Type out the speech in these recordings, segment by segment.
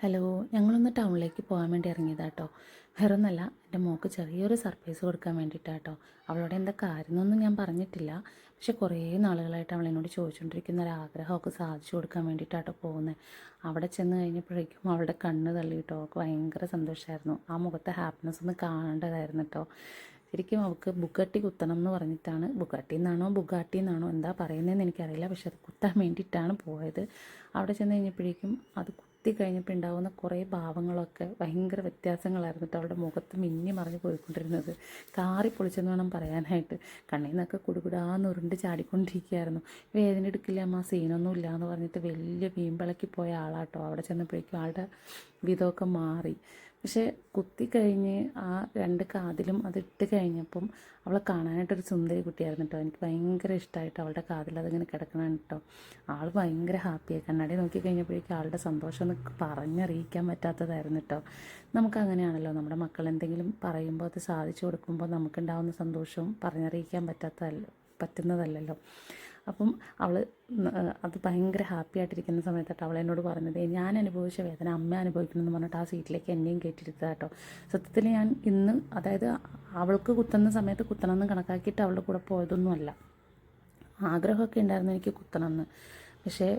Hello, ഞങ്ങളൊന്ന് ടൗണിലേക്ക് പോകാൻ വേണ്ടി ഇറങ്ങിയതാട്ടോ. വേറൊന്നല്ല, എൻ്റെ മോൾക്ക് ചെറിയൊരു സർപ്രൈസ് കൊടുക്കാൻ വേണ്ടിയിട്ടാട്ടോ. അവളോട് എന്താ കാര്യം എന്നൊന്നും ഞാൻ പറഞ്ഞിട്ടില്ല. പക്ഷെ കുറേ നാളുകളായിട്ട് അവളെന്നോട് ചോദിച്ചുകൊണ്ടിരിക്കുന്ന ഒരാഗ്രഹമൊക്കെ സാധിച്ചു കൊടുക്കാൻ വേണ്ടിയിട്ടാട്ടോ പോകുന്നത്. അവിടെ ചെന്ന് കഴിഞ്ഞപ്പോഴേക്കും അവളുടെ കണ്ണ് തള്ളിയിട്ടോ. അവൾക്ക് ഭയങ്കര സന്തോഷമായിരുന്നു. ആ മുഖത്തെ ഹാപ്പിനെസ് ഒന്ന് കാണേണ്ടതായിരുന്നു കേട്ടോ. ശരിക്കും അവൾക്ക് ബുഗട്ടി കുത്തണം എന്ന് പറഞ്ഞിട്ടാണ്, ബുഗാട്ടി എന്നാണോ ബുഗാട്ടി എന്നാണോ എന്താ പറയുന്നതെന്ന് എനിക്കറിയില്ല. പക്ഷെ അത് കുത്താൻ വേണ്ടിയിട്ടാണ് പോയത്. അവിടെ ചെന്ന് കഴിഞ്ഞപ്പോഴേക്കും അത് കുത്തി കഴിഞ്ഞപ്പോൾ ഉണ്ടാകുന്ന കുറേ ഭാവങ്ങളൊക്കെ ഭയങ്കര വ്യത്യാസങ്ങളായിരുന്നു കേട്ടോ. അവളുടെ മുഖത്ത് മിന്നി മറിഞ്ഞ് പോയിക്കൊണ്ടിരുന്നത് കാറി പൊളിച്ചെന്ന് വേണം പറയാനായിട്ട്. കണ്ണിൽ നിന്നൊക്കെ കുടുകുടാന്ന് ഉരുണ്ട് ചാടിക്കൊണ്ടിരിക്കുകയായിരുന്നു. വേദന എടുക്കില്ല അമ്മ, സീനൊന്നും ഇല്ല എന്ന് പറഞ്ഞിട്ട് വലിയ വീമ്പിളക്കി പോയ ആളാട്ടോ. അവിടെ ചെന്നപ്പോഴേക്കും ആളുടെ വിധമൊക്കെ മാറി. പക്ഷേ കുത്തിക്കഴിഞ്ഞ് ആ രണ്ട് കാതിലും അതിട്ട് കഴിഞ്ഞപ്പം അവളെ കാണാനായിട്ടൊരു സുന്ദരി കുട്ടിയായിരുന്നു കേട്ടോ. എനിക്ക് ഭയങ്കര ഇഷ്ടമായിട്ട് അവളുടെ കാതിൽ അതിങ്ങനെ കിടക്കണം കേട്ടോ. ആൾ ഭയങ്കര ഹാപ്പിയായി. കണ്ണാടി നോക്കി കഴിഞ്ഞപ്പോഴേക്കും ആളുടെ സന്തോഷം ഒന്ന് പറഞ്ഞറിയിക്കാൻ പറ്റാത്തതായിരുന്നു കേട്ടോ. നമുക്കങ്ങനെയാണല്ലോ, നമ്മുടെ മക്കൾ എന്തെങ്കിലും പറയുമ്പോൾ അത് സാധിച്ചു കൊടുക്കുമ്പോൾ നമുക്കുണ്ടാകുന്ന സന്തോഷവും പറഞ്ഞറിയിക്കാൻ പറ്റുന്നതല്ലല്ലോ. അപ്പം അവൾ അത് ഭയങ്കര ഹാപ്പി ആയിട്ടിരിക്കുന്ന സമയത്തായിട്ട് അവൾ എന്നോട് പറഞ്ഞത്, ഞാൻ അനുഭവിച്ച വേദന അമ്മ അനുഭവിക്കണമെന്ന് പറഞ്ഞിട്ട് ആ സീറ്റിലേക്ക് എന്നെയും കയറ്റിയിരുത്തുക കേട്ടോ. സത്യത്തിൽ ഞാൻ ഇന്ന്, അതായത് അവൾക്ക് കുത്തുന്ന സമയത്ത് കുത്തണമെന്ന് കണക്കാക്കിയിട്ട് അവളുടെ കൂടെ പോയതൊന്നുമല്ല. ആഗ്രഹമൊക്കെ ഉണ്ടായിരുന്നു എനിക്ക് കുത്തണമെന്ന്. പക്ഷേ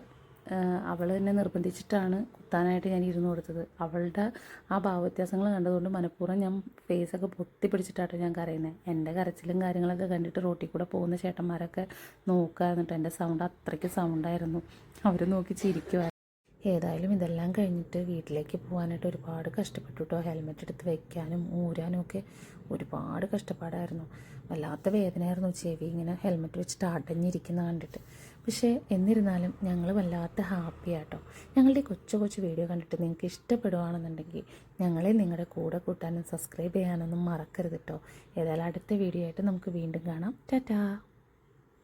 അവൾ എന്നെ നിർബന്ധിച്ചിട്ടാണ് കുത്താനായിട്ട് ഞാൻ ഇരുന്ന് കൊടുത്തത്. അവളുടെ ആ ഭാവവ്യത്യാസങ്ങൾ കണ്ടതുകൊണ്ട് മനഃപൂർവ്വം ഞാൻ ഫേസൊക്കെ പൊത്തിപ്പിടിച്ചിട്ടാട്ടോ ഞാൻ കരയുന്നത്. എൻ്റെ കരച്ചിലും കാര്യങ്ങളൊക്കെ കണ്ടിട്ട് റോട്ടിൽ കൂടെ പോകുന്ന ചേട്ടന്മാരൊക്കെ നോക്കാറുണ്ട്. എൻ്റെ സൗണ്ട് അത്രയ്ക്ക് സൗണ്ടായിരുന്നു. അവർ നോക്കി ചിരിക്കുമായിരുന്നു. ഏതായാലും ഇതെല്ലാം കഴിഞ്ഞിട്ട് വീട്ടിലേക്ക് പോകാനായിട്ട് ഒരുപാട് കഷ്ടപ്പെട്ടു കേട്ടോ. ഹെൽമെറ്റ് എടുത്ത് വയ്ക്കാനും ഊരാനും ഒക്കെ ഒരുപാട് കഷ്ടപ്പാടായിരുന്നു. വല്ലാത്ത വേദനയായിരുന്നു ചെവി ഇങ്ങനെ ഹെൽമെറ്റ് വെച്ചിട്ട് അടഞ്ഞിരിക്കുന്ന കണ്ടിട്ട്. പക്ഷേ എന്നിരുന്നാലും ഞങ്ങൾ വല്ലാത്ത ഹാപ്പിയാട്ടോ. ഞങ്ങളുടെ കൊച്ചു കൊച്ചു വീഡിയോ കണ്ടിട്ട് നിങ്ങൾക്ക് ഇഷ്ടപ്പെടുകയാണെന്നുണ്ടെങ്കിൽ ഞങ്ങളെ നിങ്ങളുടെ കൂടെ കൂട്ടാനും സബ്സ്ക്രൈബ് ചെയ്യാനൊന്നും മറക്കരുത് കേട്ടോ. ഏതായാലും അടുത്ത വീഡിയോ ആയിട്ട് നമുക്ക് വീണ്ടും കാണാം. ടാറ്റാ.